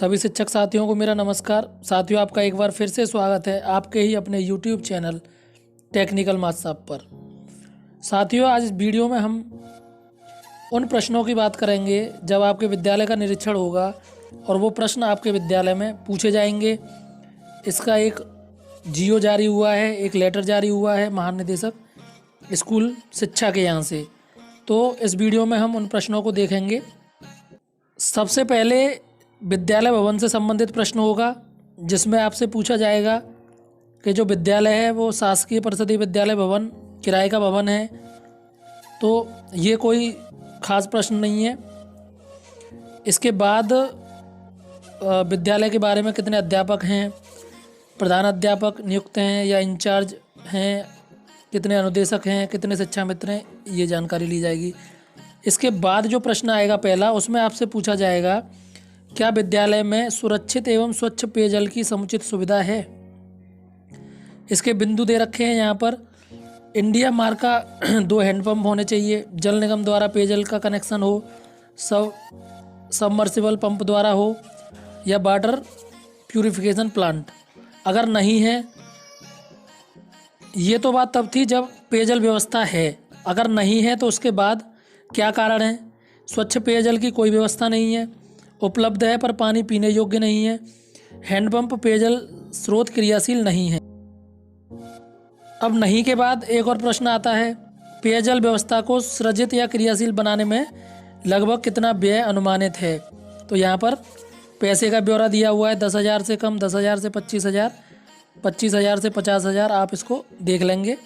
सभी शिक्षक साथियों को मेरा नमस्कार। साथियों, आपका एक बार फिर से स्वागत है आपके ही अपने YouTube चैनल टेक्निकल माथ्स ऐप पर। साथियों, आज इस वीडियो में हम उन प्रश्नों की बात करेंगे जब आपके विद्यालय का निरीक्षण होगा और वो प्रश्न आपके विद्यालय में पूछे जाएंगे। इसका एक जीओ जारी हुआ है, एक लेटर जारी हुआ है महानिदेशक स्कूल शिक्षा के यहाँ से। तो इस वीडियो में हम उन प्रश्नों को देखेंगे। सबसे पहले विद्यालय भवन से संबंधित प्रश्न होगा, जिसमें आपसे पूछा जाएगा कि जो विद्यालय है वो शासकीय परिषदीय विद्यालय भवन किराए का भवन है। तो ये कोई खास प्रश्न नहीं है। इसके बाद विद्यालय के बारे में कितने अध्यापक हैं, प्रधान अध्यापक नियुक्त हैं या इंचार्ज हैं, कितने अनुदेशक हैं, कितने शिक्षा मित्र हैं, ये जानकारी ली जाएगी। इसके बाद जो प्रश्न आएगा पहला, उसमें आपसे पूछा जाएगा क्या विद्यालय में सुरक्षित एवं स्वच्छ पेयजल की समुचित सुविधा है। इसके बिंदु दे रखे हैं यहाँ पर। इंडिया मार्क का 2 हैंडपंप होने चाहिए, जल निगम द्वारा पेयजल का कनेक्शन हो, सबमर्सिबल पंप द्वारा हो या वाटर प्यूरिफिकेशन प्लांट। अगर नहीं है, ये तो बात तब थी जब पेयजल व्यवस्था है। अगर नहीं है तो उसके बाद क्या कारण है। स्वच्छ पेयजल की कोई व्यवस्था नहीं है, उपलब्ध है पर पानी पीने योग्य नहीं है, हैंडपंप पेयजल स्रोत क्रियाशील नहीं है। अब नहीं के बाद एक और प्रश्न आता है, पेयजल व्यवस्था को सृजित या क्रियाशील बनाने में लगभग कितना व्यय अनुमानित है। तो यहाँ पर पैसे का ब्यौरा दिया हुआ है, 10,000 से कम, 10,000 से 25,000, 25,000 से 50,000। आप इसको देख लेंगे।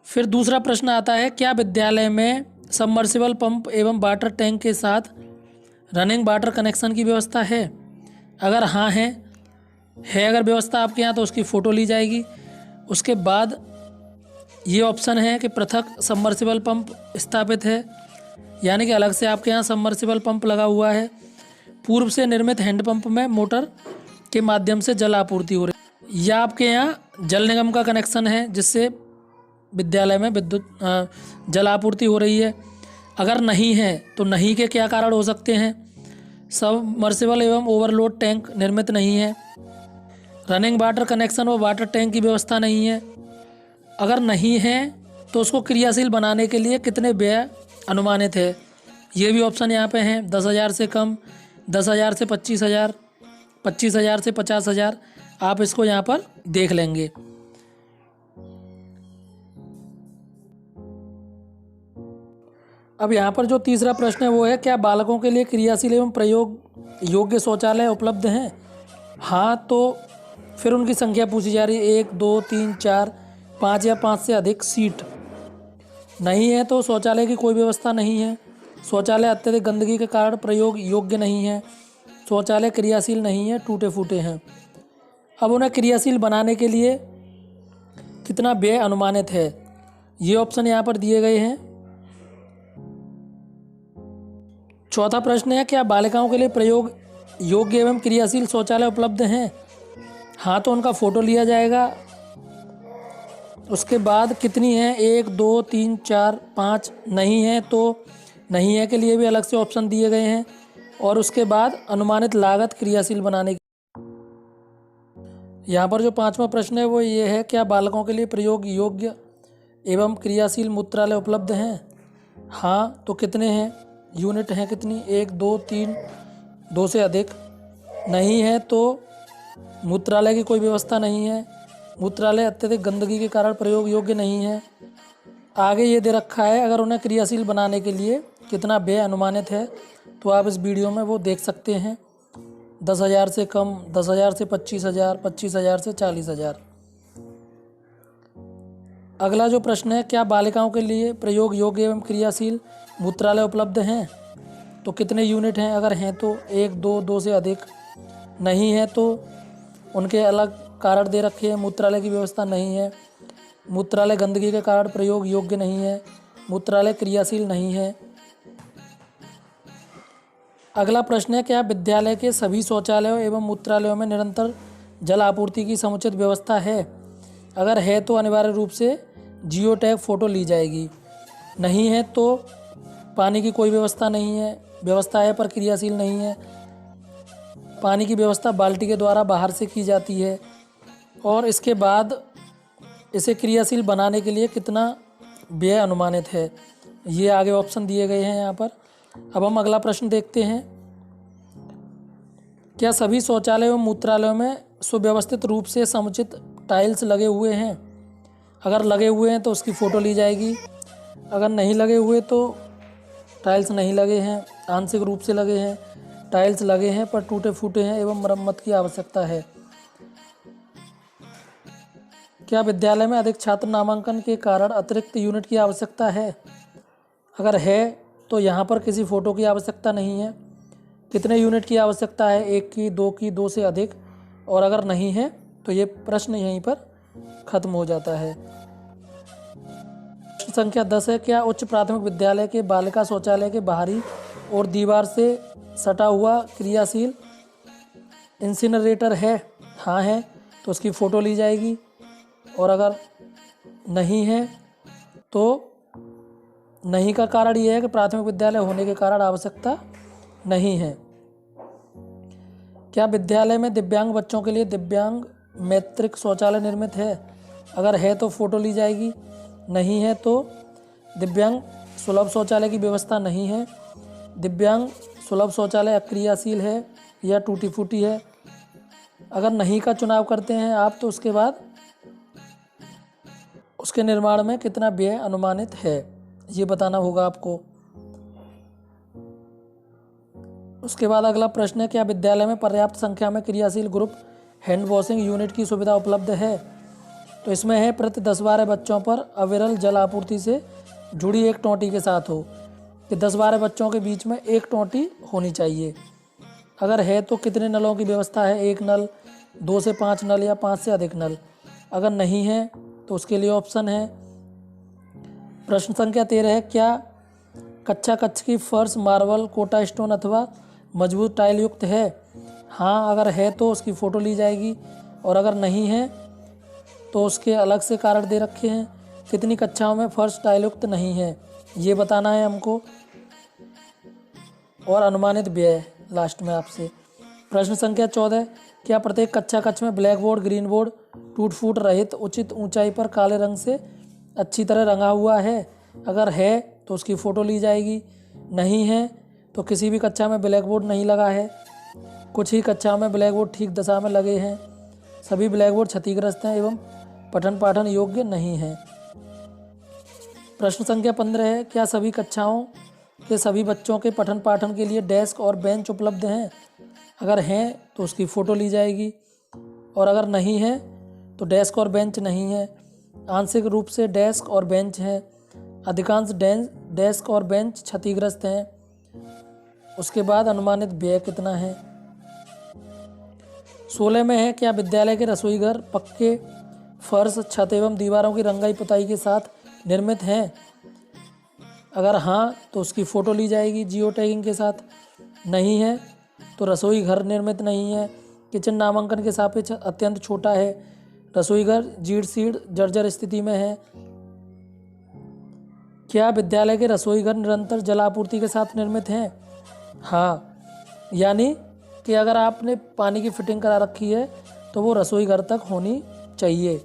फिर दूसरा प्रश्न आता है, क्या विद्यालय में सबमर्सिबल पंप एवं वाटर टैंक के साथ रनिंग वाटर कनेक्शन की व्यवस्था है। अगर हाँ है अगर व्यवस्था आपके यहाँ, तो उसकी फ़ोटो ली जाएगी। उसके बाद ये ऑप्शन है कि पृथक सबमर्सिबल पंप स्थापित है, यानी कि अलग से आपके यहाँ सबमर्सिबल पंप लगा हुआ है। पूर्व से निर्मित हैंडपंप में मोटर के माध्यम से जल आपूर्ति हो रही, या आपके यहाँ जल निगम का कनेक्शन है जिससे विद्यालय में विद्युत जल आपूर्ति हो रही है। अगर नहीं है तो नहीं के क्या कारण हो सकते हैं। सबमर्सिबल एवं ओवरलोड टैंक निर्मित नहीं है, रनिंग वाटर कनेक्शन व वाटर टैंक की व्यवस्था नहीं है। अगर नहीं है तो उसको क्रियाशील बनाने के लिए कितने व्यय अनुमानित है। ये भी ऑप्शन यहाँ पे हैं, 10,000 से कम, 10,000 से 25,000, 25,000 से 50,000। आप इसको यहाँ पर देख लेंगे। अब यहाँ पर जो तीसरा प्रश्न है वो है, क्या बालकों के लिए क्रियाशील एवं प्रयोग योग्य शौचालय उपलब्ध हैं। हाँ, तो फिर उनकी संख्या पूछी जा रही है, 1, 2, 3, 4, 5 या 5 से अधिक सीट। नहीं है तो शौचालय की कोई व्यवस्था नहीं है, शौचालय अत्यधिक गंदगी के कारण प्रयोग योग्य नहीं है, शौचालय क्रियाशील नहीं है, टूटे फूटे हैं। अब उन्हें क्रियाशील बनाने के लिए कितना व्यय अनुमानित है, ये ऑप्शन यहाँ पर दिए गए हैं। चौथा प्रश्न है, क्या बालिकाओं के लिए प्रयोग योग्य एवं क्रियाशील शौचालय उपलब्ध हैं। हाँ, तो उनका फ़ोटो लिया जाएगा। उसके बाद कितनी है, 1, 2, 3, 4, 5। नहीं है तो नहीं है के लिए भी अलग से ऑप्शन दिए गए हैं। और उसके बाद अनुमानित लागत क्रियाशील बनाने की। यहाँ पर जो 5वां प्रश्न है वो ये है, क्या बालकों के लिए प्रयोग योग्य एवं क्रियाशील मूत्रालय उपलब्ध हैं। हाँ, तो कितने हैं, यूनिट हैं कितनी, 1, 2, 3, 2 से अधिक। नहीं है तो मूत्रालय की कोई व्यवस्था नहीं है, मूत्रालय अत्यधिक गंदगी के कारण प्रयोग योग्य नहीं है। आगे ये दे रखा है, अगर उन्हें क्रियाशील बनाने के लिए कितना व्यय अनुमानित है, तो आप इस वीडियो में वो देख सकते हैं। 10,000 से कम, 10,000 से 25,000, 25,000 से 40,000। अगला जो प्रश्न है, क्या बालिकाओं के लिए प्रयोग योग्य एवं क्रियाशील मूत्रालय उपलब्ध हैं। तो कितने यूनिट हैं, अगर हैं तो 1, 2, 2 से अधिक। नहीं है तो उनके अलग कारण दे रखे हैं, मूत्रालय की व्यवस्था नहीं है, मूत्रालय गंदगी के कारण प्रयोग योग्य नहीं है, मूत्रालय क्रियाशील नहीं है। अगला प्रश्न है, क्या विद्यालय के सभी शौचालयों एवं मूत्रालयों में निरंतर जल आपूर्ति की समुचित व्यवस्था है। अगर है तो अनिवार्य रूप से जियो टैग फ़ोटो ली जाएगी। नहीं है तो पानी की कोई व्यवस्था नहीं है, व्यवस्था है पर क्रियाशील नहीं है, पानी की व्यवस्था बाल्टी के द्वारा बाहर से की जाती है, और इसके बाद इसे क्रियाशील बनाने के लिए कितना व्यय अनुमानित है। ये आगे ऑप्शन दिए गए हैं यहाँ पर। अब हम अगला प्रश्न देखते हैं। क्या सभी शौचालयों एवं मूत्रालयों में सुव्यवस्थित रूप से समुचित टाइल्स लगे हुए हैं? अगर लगे हुए हैं तो उसकी फ़ोटो ली जाएगी, अगर नहीं लगे हुए तो टाइल्स नहीं लगे हैं, आंशिक रूप से लगे हैं, टाइल्स लगे हैं पर टूटे फूटे हैं एवं मरम्मत की आवश्यकता है। क्या विद्यालय में अधिक छात्र नामांकन के कारण अतिरिक्त यूनिट की आवश्यकता है? अगर है तो यहाँ पर किसी फ़ोटो की आवश्यकता नहीं है। कितने यूनिट की आवश्यकता है? 1 की, 2 की, 2 से अधिक। और अगर नहीं है तो ये प्रश्न यहीं पर खत्म हो जाता है। प्रश्न संख्या 10 है। क्या उच्च प्राथमिक विद्यालय के बालिका शौचालय के बाहरी और दीवार से सटा हुआ क्रियाशील इंसिनरेटर है? हाँ है तो उसकी फ़ोटो ली जाएगी, और अगर नहीं है तो नहीं का कारण ये है कि प्राथमिक विद्यालय होने के कारण आवश्यकता नहीं है। क्या विद्यालय में दिव्यांग बच्चों के लिए दिव्यांग मैत्रिक शौचालय निर्मित है? अगर है तो फ़ोटो ली जाएगी, नहीं है तो दिव्यांग सुलभ शौचालय की व्यवस्था नहीं है। दिव्यांग सुलभ शौचालय अक्रियाशील है या टूटी फूटी है। अगर नहीं का चुनाव करते हैं आप तो उसके बाद उसके निर्माण में कितना व्यय अनुमानित है ये बताना होगा आपको। उसके बाद अगला प्रश्न है। क्या विद्यालय में पर्याप्त संख्या में क्रियाशील ग्रुप हैंड वॉशिंग यूनिट की सुविधा उपलब्ध है? तो इसमें है प्रति 10-12 बच्चों पर अविरल जल आपूर्ति से जुड़ी एक टोंटी के साथ हो, कि 10-12 बच्चों के बीच में एक टोंटी होनी चाहिए। अगर है तो कितने नलों की व्यवस्था है? 1 नल, 2 से 5 नल या 5 से अधिक नल। अगर नहीं है तो उसके लिए ऑप्शन है। प्रश्न संख्या 13 है। क्या कच्चा कच्छ की फर्श मार्बल, कोटा स्टोन अथवा मजबूत टाइल युक्त है? हाँ अगर है तो उसकी फ़ोटो ली जाएगी, और अगर नहीं है तो उसके अलग से कारण दे रखे हैं। कितनी कक्षाओं में फर्श टाइल युक्त नहीं है ये बताना है हमको, और अनुमानित व्यय लास्ट में आपसे। प्रश्न संख्या 14। क्या प्रत्येक कक्षा कक्ष में ब्लैक बोर्ड, ग्रीन बोर्ड टूट फूट रहित उचित ऊंचाई पर काले रंग से अच्छी तरह रंगा हुआ है? अगर है तो उसकी फ़ोटो ली जाएगी, नहीं है तो किसी भी कक्षा में ब्लैक बोर्ड नहीं लगा है। कुछ ही कक्षाओं में ब्लैक बोर्ड ठीक दशा में लगे हैं। सभी ब्लैक बोर्ड क्षतिग्रस्त हैं एवं पठन पाठन योग्य नहीं है। प्रश्न संख्या 15 है। क्या सभी कक्षाओं के सभी बच्चों के पठन पाठन के लिए डेस्क और बेंच उपलब्ध हैं? अगर हैं तो उसकी फ़ोटो ली जाएगी, और अगर नहीं है तो डेस्क और बेंच नहीं है। आंशिक रूप से डेस्क और बेंच हैं, अधिकांश डेस्क और बेंच क्षतिग्रस्त हैं। उसके बाद अनुमानित व्यय कितना है? 16 में है। क्या विद्यालय के रसोई घर पक्के फर्श, छत एवं दीवारों की रंगाई पुताई के साथ निर्मित हैं? अगर हाँ तो उसकी फ़ोटो ली जाएगी जियो टैगिंग के साथ। नहीं है तो रसोई घर निर्मित नहीं है, किचन नामांकन के सापेक्ष अत्यंत छोटा है, रसोई घर जीर्ण शीर्ण जर्जर स्थिति में है। क्या विद्यालय के रसोई घर निरंतर जल आपूर्ति के साथ निर्मित हैं? हाँ, यानी कि अगर आपने पानी की फिटिंग करा रखी है तो वो रसोई घर तक होनी चाहिए।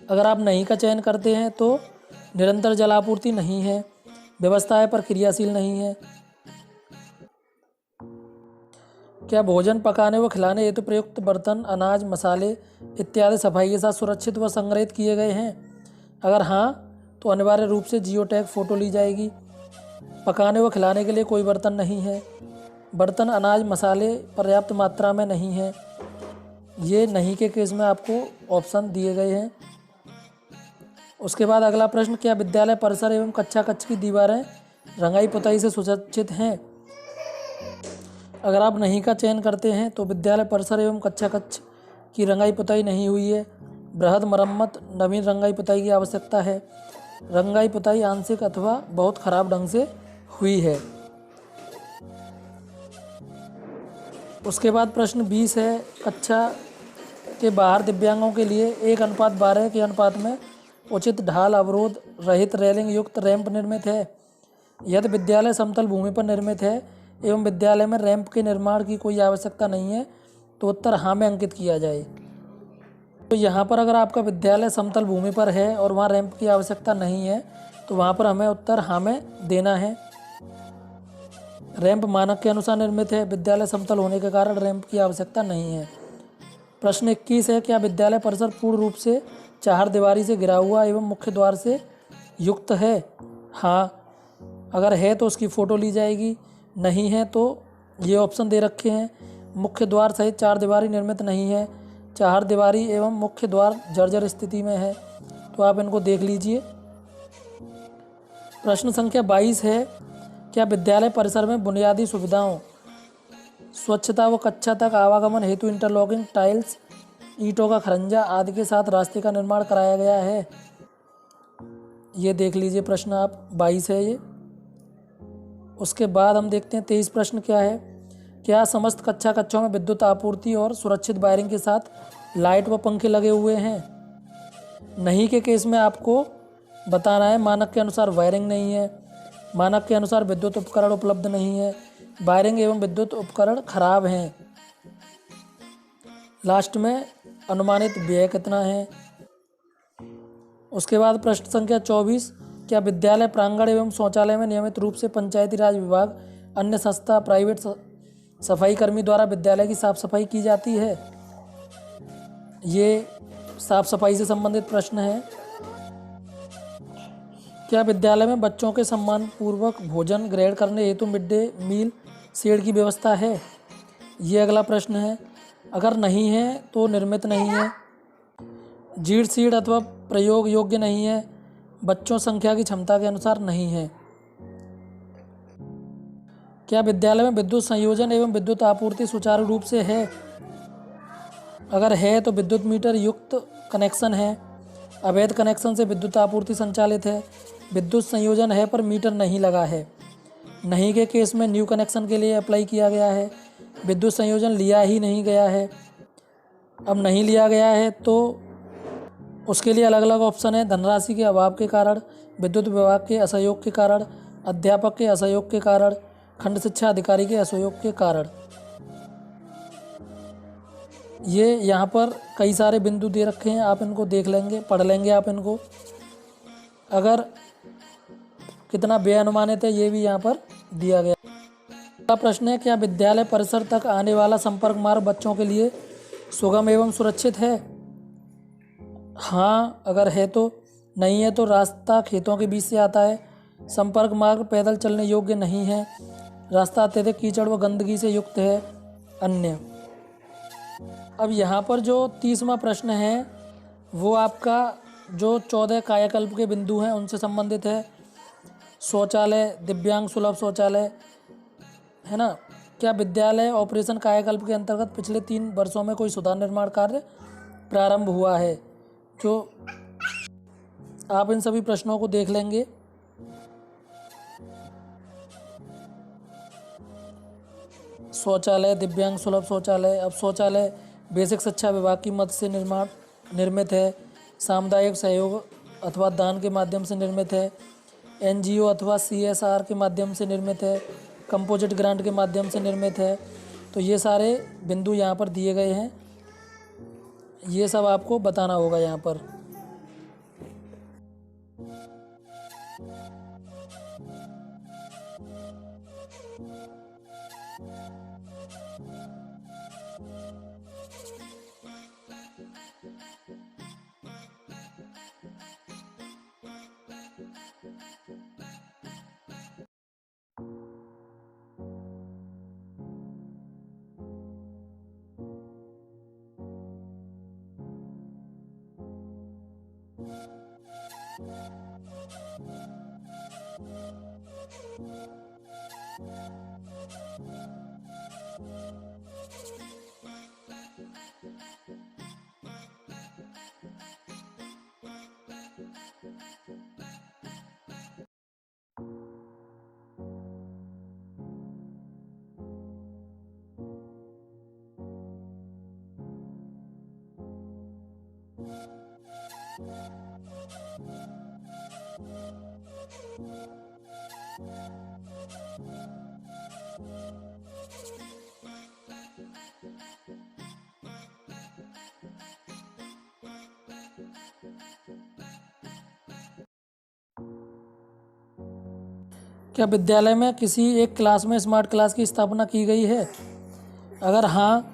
अगर आप नहीं का चयन करते हैं तो निरंतर जल आपूर्ति नहीं है, व्यवस्था है पर क्रियाशील नहीं है। क्या भोजन पकाने व खिलाने हेतु प्रयुक्त बर्तन, अनाज, मसाले इत्यादि सफाई के साथ सुरक्षित व संग्रहित किए गए हैं? अगर हाँ तो अनिवार्य रूप से जियो टैग फ़ोटो ली जाएगी। पकाने व खिलाने के लिए कोई बर्तन नहीं है। बर्तन, अनाज, मसाले पर्याप्त मात्रा में नहीं है। ये नहीं के केस में आपको ऑप्शन दिए गए हैं। उसके बाद अगला प्रश्न। क्या विद्यालय परिसर एवं कक्षा कक्ष की दीवारें रंगाई पुताई से सुसज्जित हैं? अगर आप नहीं का चयन करते हैं तो विद्यालय परिसर एवं कक्षा कक्ष की रंगाई पुताई नहीं हुई है। बृहद मरम्मत, नवीन रंगाई पुताई की आवश्यकता है। रंगाई पुताई आंशिक अथवा बहुत खराब ढंग से हुई है। उसके बाद प्रश्न 20 है। कक्षा के बाहर दिव्यांगों के लिए 1:12 के अनुपात में उचित ढाल अवरोध रहित रेलिंग युक्त रैंप निर्मित है। यदि विद्यालय समतल भूमि पर निर्मित है एवं विद्यालय में रैंप के निर्माण की कोई आवश्यकता नहीं है, तो उत्तर हाँ में अंकित किया जाए। तो यहाँ पर अगर आपका विद्यालय समतल भूमि पर है और वहाँ रैंप की आवश्यकता नहीं है, तो वहाँ पर हमें उत्तर हाँ में देना है। रैंप मानक के अनुसार निर्मित है, विद्यालय समतल होने के कारण रैंप की आवश्यकता नहीं है। प्रश्न 21 है, क्या विद्यालय परिसर पूर्ण रूप से चारदीवारी से घिरा हुआ एवं मुख्य द्वार से युक्त है? हाँ, अगर है तो उसकी फ़ोटो ली जाएगी, नहीं है तो ये ऑप्शन दे रखे हैं। मुख्य द्वार सहित चारदीवारी निर्मित नहीं है, चारदीवारी एवं मुख्य द्वार जर्जर स्थिति में है, तो आप इनको देख लीजिए। प्रश्न संख्या 22 है, क्या विद्यालय परिसर में बुनियादी सुविधाओं, स्वच्छता व कक्षा तक आवागमन हेतु इंटरलॉकिंग टाइल्स, ईंटों का खरंजा आदि के साथ रास्ते का निर्माण कराया गया है? ये देख लीजिए, प्रश्न आप 22 है ये। उसके बाद हम देखते हैं 23 प्रश्न क्या है, क्या समस्त कक्षों में विद्युत आपूर्ति और सुरक्षित वायरिंग के साथ लाइट व पंखे लगे हुए हैं? नहीं के केस में आपको बताना है मानक के अनुसार वायरिंग नहीं है, मानक के अनुसार विद्युत उपकरण उपलब्ध नहीं है, वायरिंग एवं विद्युत उपकरण खराब हैं। लास्ट में अनुमानित व्यय कितना है। उसके बाद प्रश्न संख्या 24, क्या विद्यालय प्रांगण एवं शौचालय में नियमित रूप से पंचायती राज विभाग, अन्य संस्था, प्राइवेट सफाई कर्मी द्वारा विद्यालय की साफ सफाई की जाती है? ये साफ सफाई से संबंधित प्रश्न है। क्या विद्यालय में बच्चों के सम्मान पूर्वक भोजन ग्रहण करने हेतु मिड डे मील शेड की व्यवस्था है? ये अगला प्रश्न है। अगर नहीं है तो निर्मित नहीं है, जीर्ण शीर्ण अथवा प्रयोग योग्य नहीं है, बच्चों संख्या की क्षमता के अनुसार नहीं है। क्या विद्यालय में विद्युत संयोजन एवं विद्युत आपूर्ति सुचारू रूप से है? अगर है तो विद्युत मीटर युक्त कनेक्शन है, अवैध कनेक्शन से विद्युत आपूर्ति संचालित है, विद्युत संयोजन है पर मीटर नहीं लगा है। नहीं के केस में न्यू कनेक्शन के लिए अप्लाई किया गया है, विद्युत संयोजन लिया ही नहीं गया है। अब नहीं लिया गया है तो उसके लिए अलग अलग ऑप्शन है, धनराशि के अभाव के कारण, विद्युत विभाग के असहयोग के कारण, अध्यापक के असहयोग के कारण, खंड शिक्षा अधिकारी के असहयोग के कारण। ये यहाँ पर कई सारे बिंदु दे रखे हैं, आप इनको देख लेंगे, पढ़ लेंगे आप इनको। अगर कितना व्यय अनुमानित है ये भी यहाँ पर दिया गया। अगला प्रश्न है, क्या विद्यालय परिसर तक आने वाला संपर्क मार्ग बच्चों के लिए सुगम एवं सुरक्षित है? हाँ अगर है तो, नहीं है तो रास्ता खेतों के बीच से आता है, संपर्क मार्ग पैदल चलने योग्य नहीं है, रास्ता अत्यधिक कीचड़ व गंदगी से युक्त है, अन्य। अब यहाँ पर जो 30वां प्रश्न है वो आपका जो 14 कायाकल्प के बिंदु हैं उनसे संबंधित है। शौचालय, दिव्यांग सुलभ शौचालय, है ना। क्या विद्यालय ऑपरेशन कायाकल्प के अंतर्गत पिछले 3 वर्षों में कोई सुधार निर्माण कार्य प्रारंभ हुआ है? जो आप इन सभी प्रश्नों को देख लेंगे। शौचालय, दिव्यांग सुलभ शौचालय। अब शौचालय बेसिक शिक्षा विभाग की मदद से निर्मित है, सामुदायिक सहयोग अथवा दान के माध्यम से निर्मित है, एनजीओ अथवा सीएसआर के माध्यम से निर्मित है, कंपोजिट ग्रांट के माध्यम से निर्मित है। तो ये सारे बिंदु यहाँ पर दिए गए हैं, ये सब आपको बताना होगा यहाँ पर। क्या विद्यालय में किसी एक क्लास में स्मार्ट क्लास की स्थापना की गई है? अगर हाँ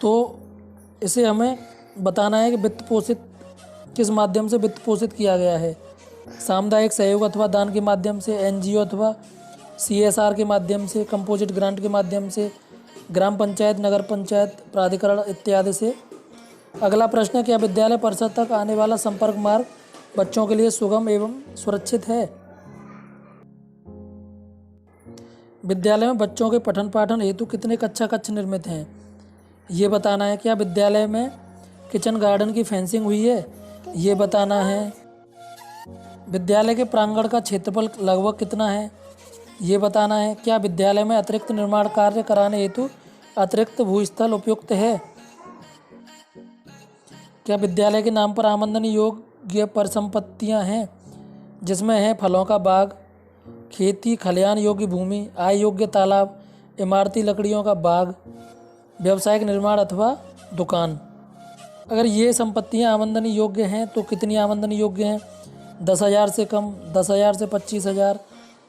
तो इसे हमें बताना है कि वित्त पोषित किस माध्यम से वित्त पोषित किया गया है। सामुदायिक सहयोग अथवा दान के माध्यम से, एनजीओ अथवा सीएसआर के माध्यम से, कंपोजिट ग्रांट के माध्यम से, ग्राम पंचायत, नगर पंचायत, प्राधिकरण इत्यादि से। अगला प्रश्न है, क्या विद्यालय परिसर तक आने वाला संपर्क मार्ग बच्चों के लिए सुगम एवं सुरक्षित है? विद्यालय में बच्चों के पठन पाठन हेतु कितने कक्ष निर्मित हैं? ये बताना है। क्या विद्यालय में किचन गार्डन की फेंसिंग हुई है? ये बताना है। विद्यालय के प्रांगण का क्षेत्रफल लगभग कितना है? ये बताना है। क्या विद्यालय में अतिरिक्त निर्माण कार्य कराने हेतु अतिरिक्त भूस्थल उपयुक्त है? क्या विद्यालय के नाम पर आमदनी योग्य परिसंपत्तियां हैं, जिसमें है फलों का बाग, खेती खलिहान योग्य भूमि, आय योग्य तालाब, इमारती लकड़ियों का बाग, व्यावसायिक निर्माण अथवा दुकान? अगर ये संपत्तियां आमदनी योग्य हैं तो कितनी आमदनी योग्य हैं? 10,000 से कम, 10,000 से 25,000,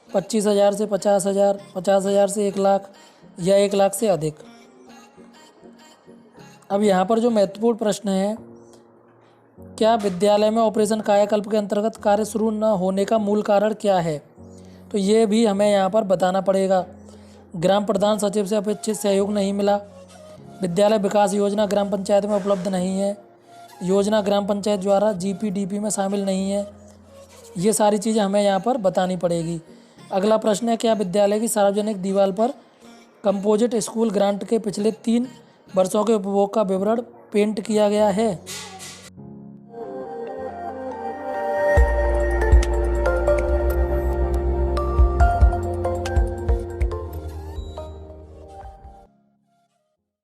25,000 से 50,000, 50,000 से 1,00,000 या 1,00,000 से अधिक? अब यहाँ पर जो महत्वपूर्ण प्रश्न है, क्या विद्यालय में ऑपरेशन कायाकल्प के अंतर्गत कार्य शुरू न होने का मूल कारण क्या है? तो ये भी हमें यहाँ पर बताना पड़ेगा। ग्राम प्रधान सचिव से अपेक्षित सहयोग नहीं मिला, विद्यालय विकास योजना ग्राम पंचायत में उपलब्ध नहीं है, योजना ग्राम पंचायत द्वारा जीपीडीपी में शामिल नहीं है। ये सारी चीज़ें हमें यहाँ पर बतानी पड़ेगी। अगला प्रश्न है, क्या विद्यालय की सार्वजनिक दीवार पर कंपोजिट स्कूल ग्रांट के पिछले 3 वर्षों के उपभोग का विवरण पेंट किया गया है?